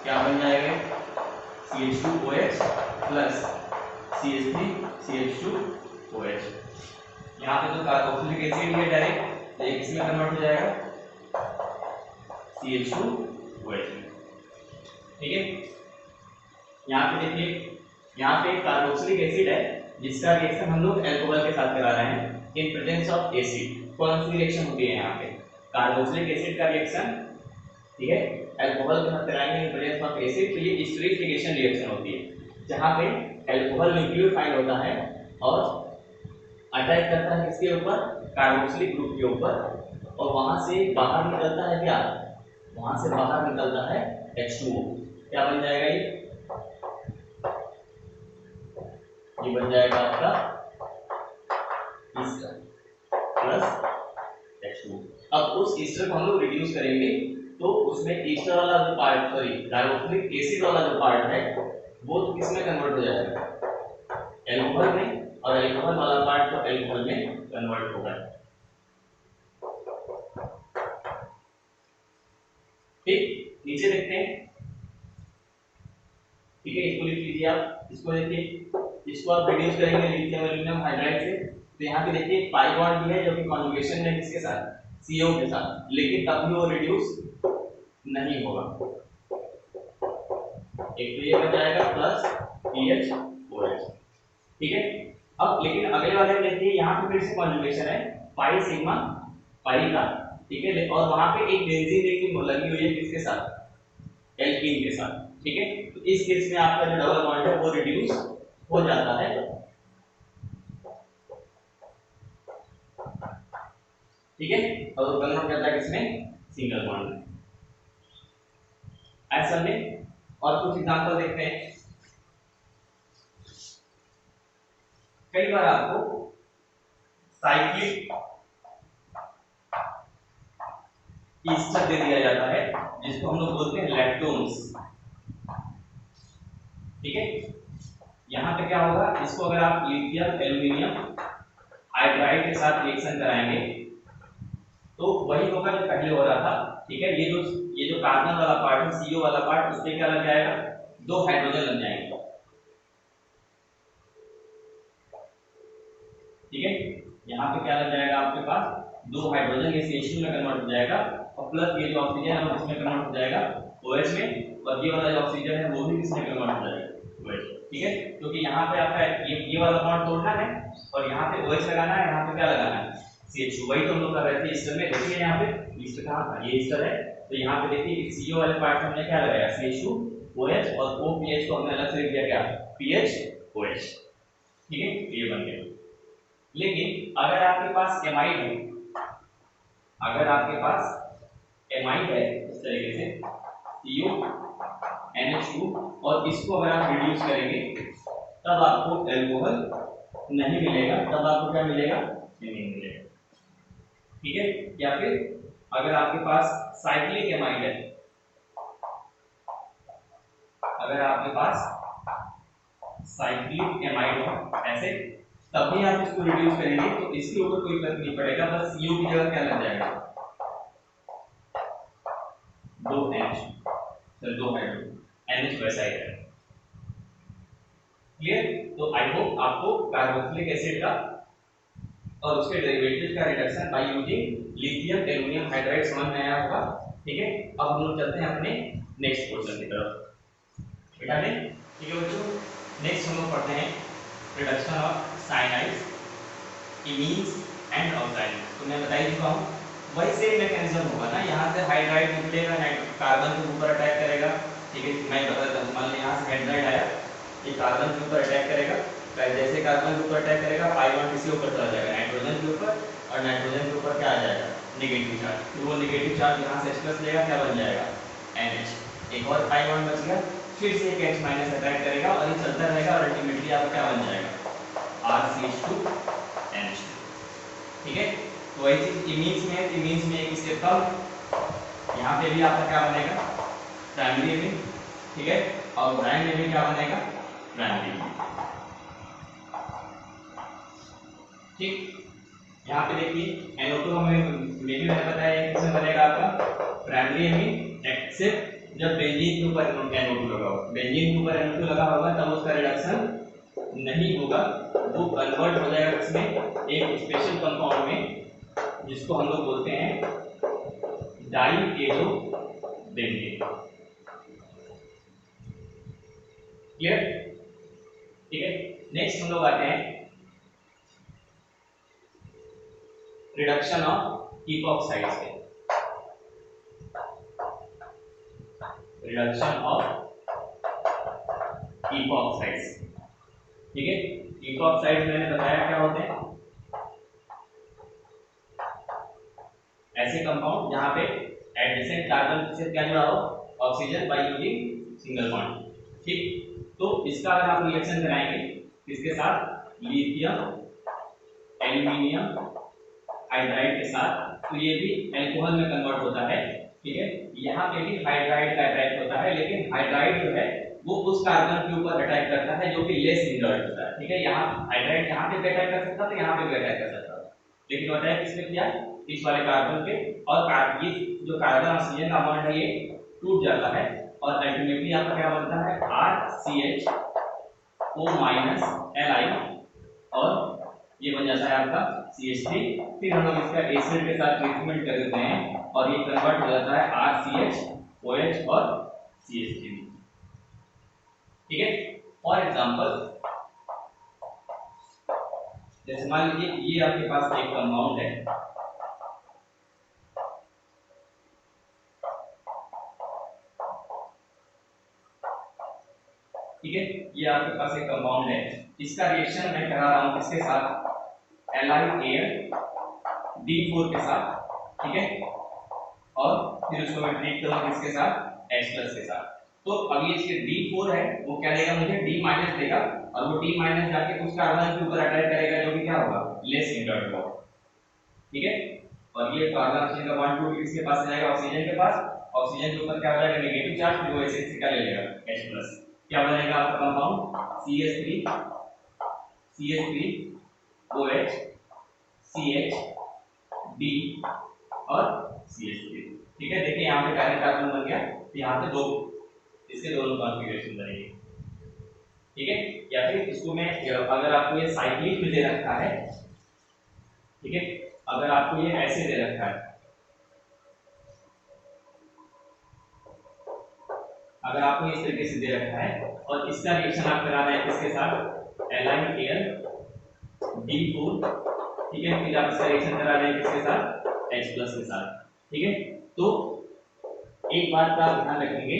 क्या बन जाएगा, CH2OH प्लस CH3 CH2OH। यहाँ पे तो कार्बोक्सिलिक एसिड है डायरेक्ट, तो एक इसमें कन्वर्ट हो जाएगा CH2OH। ठीक है, यहाँ पे देखिए, यहाँ पे कार्बोक्सिलिक एसिड है जिसका रिएक्शन हम लोग अल्कोहल के साथ करा रहे हैं इन प्रेजेंस ऑफ एसिड। कौन सी रिएक्शन होती है यहाँ पे, कार्बोक्सिलिक एसिड का रिएक्शन, ठीक है, अल्कोहल के साथ कराएंगे इन प्रेजेंस ऑफ एसिड, तो ये एस्टरीफिकेशन रिएक्शन होती है, जहाँ पे अल्कोहल न्यूक्लियोफाइल होता है और अटैक करता है किसके ऊपर, कार्बोक्सिलिक ग्रुप के ऊपर, और वहां से बाहर निकलता है क्या, वहां से बाहर निकलता है H2O। क्या बन जाएगा, ये बन जाएगा आपका ईस्टर प्लस H2O। अब उस ईस्टर को हम लोग रिड्यूस करेंगे, तो उसमें ईस्टर वाला जो पार्ट, सॉरी कार्बोक्सिलिक एसिड वाला जो पार्ट है वो तो किसमें कन्वर्ट हो जाएगा, एल्कोहल में, और एल्कोहल वाला पार्ट तो एल्कोहल में कन्वर्ट होगा। ठीक, नीचे देखते हैं। ठीक है, इसको लिख लीजिए आप, इसको देखिए, इसको आप रिड्यूस करेंगे लिथियम एल्युमिनियम हाइड्राइड से, तो यहाँ पे देखिए पाई बॉन्ड भी है जो कि कॉन्जुगेशन में किसके साथ, CO के साथ, लेकिन तब भी वो रिड्यूस नहीं होगा। एक तो ये बन जाएगा प्लस PHOH। ठीक है, अब लेकिन अगले वाले में देखिए, यहाँ पे फिर से कॉन्जुगेशन है पाई सिग्मा पाई का, ठीक है, और वहां पे एक बेंजीन रिंग लगी हुई है किसके साथ, एल्कीन के साथ। ठीक है, तो इस केस में आपका जो डबल बॉन्ड है वो रिड्यूस हो जाता है। ठीक है, और कन्वर्ट हो जाता है किसमें, सिंगल बॉन्ड में। ऐसा में और कुछ एग्जांपल देखते हैं। कई बार आपको साइक्लिक ईस्टर दे दिया जाता है, जिसको हम लोग बोलते हैं लैक्टोन्स। ठीक है, यहाँ पे क्या होगा, इसको अगर आप लिथियम एल्यूमिनियम हाइड्राइड के साथ रिएक्शन कराएंगे तो वही होगा जो पहले हो रहा था। ठीक है, ये जो कार्बन वाला पार्ट है, सीओ वाला पार्ट, उससे क्या लग जाएगा, 2 हाइड्रोजन लग जाएंगे। ठीक है, यहाँ पे क्या लग जाएगा आपके पास, 2 हाइड्रोजन, ये CH2 में कन्वर्ट हो जाएगा, और प्लस ये जो ऑक्सीजन है वो इसमें कन्वर्ट हो जाएगा OH में, और ये वाला जो ऑक्सीजन है वो भी इसमें कन्वर्ट हो जाएगा OH। ठीक है, क्योंकि यहाँ पे आपका ये वाला बॉन्ड तोड़ना है और यहाँ पे OH लगाना है, यहाँ पे क्या लगाना है, CH2। वही तो हम लोग कर रहे थे ईस्टर में। देखिए यहाँ पे ईस्टर कहाँ था, ये ईस्टर है, तो यहाँ पे देखिए कि CO वाले पार्ट में हमने क्या लगाया, CH2 OH, और OPH को हमने अलग से लिख दिया क्या, PH OH। ठीक है, ये बन गया। लेकिन अगर आपके पास एमाइड है, अगर आपके पास एमाइड है इस तरीके से CO NH2, और इसको अगर आप रिड्यूस करेंगे तब आपको एल्कोहल नहीं मिलेगा, तब आपको क्या मिलेगा, नहीं मिलेगा। ठीक है, या फिर अगर आपके पास साइक्लिक एमाइड है, अगर आपके पास साइक्लिक एमाइड हो ऐसे, तब भी आप इसको रिड्यूस करेंगे तो इसके ऊपर कोई फर्क नहीं पड़ेगा, बस CO की जगह क्या लग जाएगा, 2H, फिर 2 हाइड्रोजन, NH वैसा ही है। क्लियर? तो आई होप आपको कार्बोक्सिलिक एसिड का और उसके डेरिवेटिव का reduction by using lithium aluminium hydride समझ में आया होगा। ठीक है, अब हम लोग चलते हैं अपने नेक्स्ट क्वेश्चन की तरफ। बेटा ने ठीक है बच्चों, नेक्स्ट हम लोग पढ़ते हैं reduction of cyanides, imines and oxides. तो मैं बता ही चुका हूँ, वही सेम मैकेनिज्म होगा ना, यहाँ से हाइड्राइड निकलेगा, कार्बन के ऊपर अटैक करेगा। ठीक है, मैं बताता हूँ, मान लीजिए यहाँ से हाइड्राइड आया, ये कार्बन के ऊपर अटैक करेगा, जैसे कार्बन के ऊपर अटैक करेगा, पाई बॉन्ड किसी ऊपर चला जाएगा, नाइट्रोजन के ऊपर, और नाइट्रोजन के ऊपर क्या आ जाएगा, नेगेटिव चार्ज। फिर वो नेगेटिव चार्ज यहाँ से H+ लेगा, क्या बन जाएगा, NH, एक और पाई बॉन्ड बच गया, फिर से एक H- अटैक करेगा, और ये चलता रहेगा, और अल्टीमेटली आपका क्या बन जाएगा, RCH2NH। ठीक है, तो वही चीज इमीन्स में है, इमीन्स में एक स्टेप कम, यहाँ पे भी आपका क्या बनेगा, प्राइमरी इमीन। ठीक है, और ब्रांड में भी क्या बनेगा, प्राइमरी इमीन। ठीक, यहाँ पे देखिए NO2 हमें मैंने बताया किसमें बनेगा आपका प्राइमरी एमीन, एक्सेप्ट जब बेंजीन के ऊपर NO2 लगा होगा, बेंजीन के ऊपर NO2 लगा होगा तब उसका रिडक्शन नहीं होगा, वो कन्वर्ट हो जाएगा इसमें एक स्पेशल कंपाउंड में, जिसको हम लोग बोलते हैं डाईएजो बेंजीन। क्लियर? ठीक है, नेक्स्ट हम लोग आते हैं रिडक्शन ऑफ इपॉक्साइड्स पे। Reduction of epoxides. ठीक है, इपॉक्साइड्स मैंने बताया क्या होते हैं, ऐसे कंपाउंड जहां पे एडजेसेंट कार्बन से क्या जुड़ा हो, oxygen by using single bond. ठीक, तो इसका अगर आप रिएक्शन कराएंगे किसके साथ, लिथियम एल्यूमिनियम हाइड्राइड के साथ, तो ये भी अल्कोहल में कन्वर्ट होता है। ठीक है, यहाँ पे भी हाइड्राइड का अटैक होता है, लेकिन हाइड्राइड जो है वो उस कार्बन के ऊपर अटैक करता है जो कि लेस इंजर्ड होता है। ठीक है, यहाँ हाइड्राइड यहाँ पे भी अटैक कर सकता था, यहाँ पे भी अटैक कर सकता था, लेकिन वो अटैक किसने किया, इस वाले कार्बन पे, और ये जो कार्बन ऑक्सीजन का बॉन्ड है ये टूट जाता है, और अल्टीमेटली आपका क्या बनता है, RCHO- और ये बन जाता है आपका CH3। फिर हम लोग इसका एसिड के साथ ट्रीटमेंट कर देते हैं और ये कन्वर्ट हो जाता है RCH और CH3। ठीक है, फॉर एग्जांपल जैसे मान लीजिए ये आपके पास एक कंपाउंड है, ठीक है, ये आपके पास एक कंपाउंड है, इसका रिएक्शन मैं करा रहा हूं किसके साथ, LiAl-D4 के साथ। ठीक है, और फिर उसको मैं ट्रीट करूंगा किसके साथ, H+ के साथ। तो अब ये इसके D4 है, वो क्या देगा मुझे, D- देगा, और वो D- जाके उस कार्बन के ऊपर अटैक करेगा जो कि क्या होगा, लेस इंजर्ड होगा। ठीक है, और ये कार्बन ऑक्सीजन का बॉन्ड टूट के किसके पास जाएगा, ऑक्सीजन के पास। ऑक्सीजन के ऊपर क्या हो जाएगा, नेगेटिव चार्ज, फिर वो H का ले लेगा H+, क्या बनेगा आपका compound CH3 OH CH D और CH3। ठीक है, देखिए यहाँ पे डायरेक्ट कार्बन बन गया, तो यहाँ पे दो इसके दोनों कॉन्फ़िगरेशन बनेंगे। ठीक है, या फिर इसको मैं अगर आपको ये साइक्लिक में दे रखा है, ठीक है, अगर आपको ये ऐसे दे रखा है, अगर आपको इस तरीके से दे रखा है और इसका रिएक्शन आप करा रहे हैं किसके साथ, LiAl D4, ठीक है, फिर आप इसका रिएक्शन करा रहे हैं किसके साथ, H+ के साथ। ठीक है, तो एक बात का ध्यान रखेंगे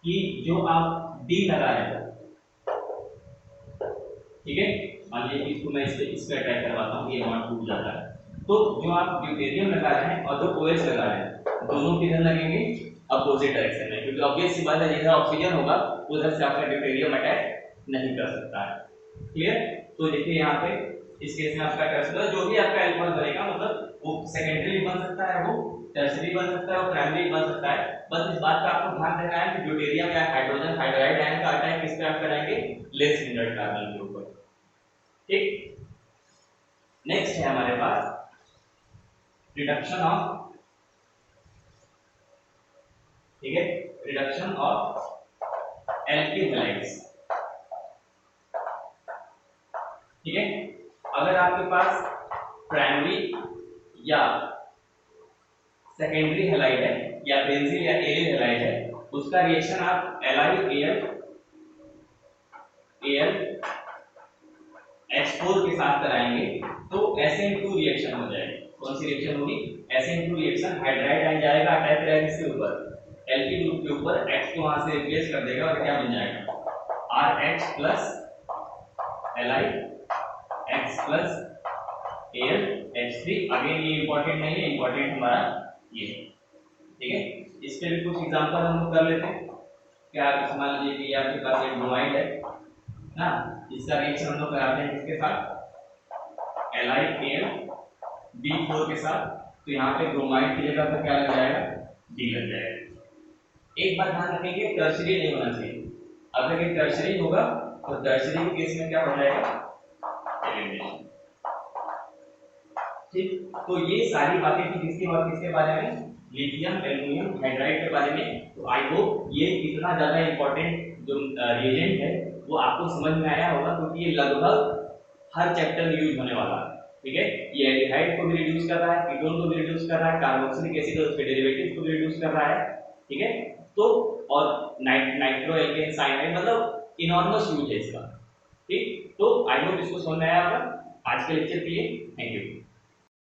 कि जो आप D लगा रहे हैं, ठीक है, मान लीजिए कि इसको मैं इस पे अटैच करवाता हूँ, ये बॉन्ड टूट जाता है, तो जो आप ड्यूटेरियम लगा रहे हैं और जो OH लगा रहे हैं, दोनों किधर लगेंगे, अपोजिट डायरेक्शन में, क्योंकि ऑब्वियस सी बात है जिधर ऑक्सीजन होगा उधर से आपका ड्यूटेरियम अटैक नहीं कर सकता है। क्लियर, तो देखिए यहाँ पे इस केस में आपका टर्सर जो भी आपका अल्कोहल बनेगा, मतलब वो सेकेंडरी बन सकता है, वो टर्सरी बन सकता है और प्राइमरी बन सकता है। बस इस बात का आपको ध्यान रखना है कि ड्यूटेरियम या हाइड्रोजन हाइड्राइड आयन का अटैक किस पे आप कराएंगे, लेस हिंडर्ड कार्बन के ऊपर। ठीक, नेक्स्ट है हमारे पास रिडक्शन ऑफ, ठीक है, रिडक्शन ऑफ एल्किल हैलाइड्स। ठीक है, अगर आपके पास प्राइमरी या सेकेंडरी हैलाइड है या बेंजीन या एरिल हैलाइड है, उसका रिएक्शन आप Al H4 के साथ कराएंगे तो SN2 रिएक्शन हो जाएगी। कौन सी रिएक्शन होगी, SN2 रिएक्शन, हाइड्राइड आयन जाएगा अटैक करेगा किसके ऊपर, एल्किल ग्रुप के ऊपर, H को वहां से रिप्लेस कर देगा और क्या बन जाएगा, RH plus LiX plus AlH3। Again ये इंपॉर्टेंट नहीं है, इंपॉर्टेंट हमारा ये है। ठीक है, इस पे भी कुछ एग्जांपल हम लोग कर लेते हैं। क्या आप मान लीजिए कि आपके पास एक ब्रोमाइड है ना, इसका रिएक्शन हम लोग कराते हैं किसके साथ, LiAl D4 के साथ, तो यहाँ पे ब्रोमाइड की जगह पर क्या लग जाएगा, D लग जाएगा। एक बात ध्यान रखेंगे, टर्शरी नहीं होना चाहिए। अगर ये टर्शरी होगा तो टर्शरी के केस में क्या हो जाएगा, एलिमिनेशन। ठीक, तो ये सारी बातें थी किसके बारे में, लिथियम एल्युमिनियम हाइड्राइड के बारे में। तो आई होप ये इतना ज्यादा इंपॉर्टेंट जो रिएजेंट है वो आपको समझ में आया होगा, क्योंकि ये लगभग हर चैप्टर में यूज होने वाला है। ठीक है, ये एल्डिहाइड को भी रिड्यूस कर रहा है, कीटोन को भी रिड्यूस कर रहा है, कार्बोक्सिलिक एसिड और उसके डेरिवेटिव्स को भी रिड्यूस कर रहा है। ठीक है, तो और नाइट्रो एल्केन साइनाइड, मतलब इनॉर्मस यूज है इसका। ठीक, तो आई होप इसको समझ में आया होगा। आज के लेक्चर के लिए थैंक यू।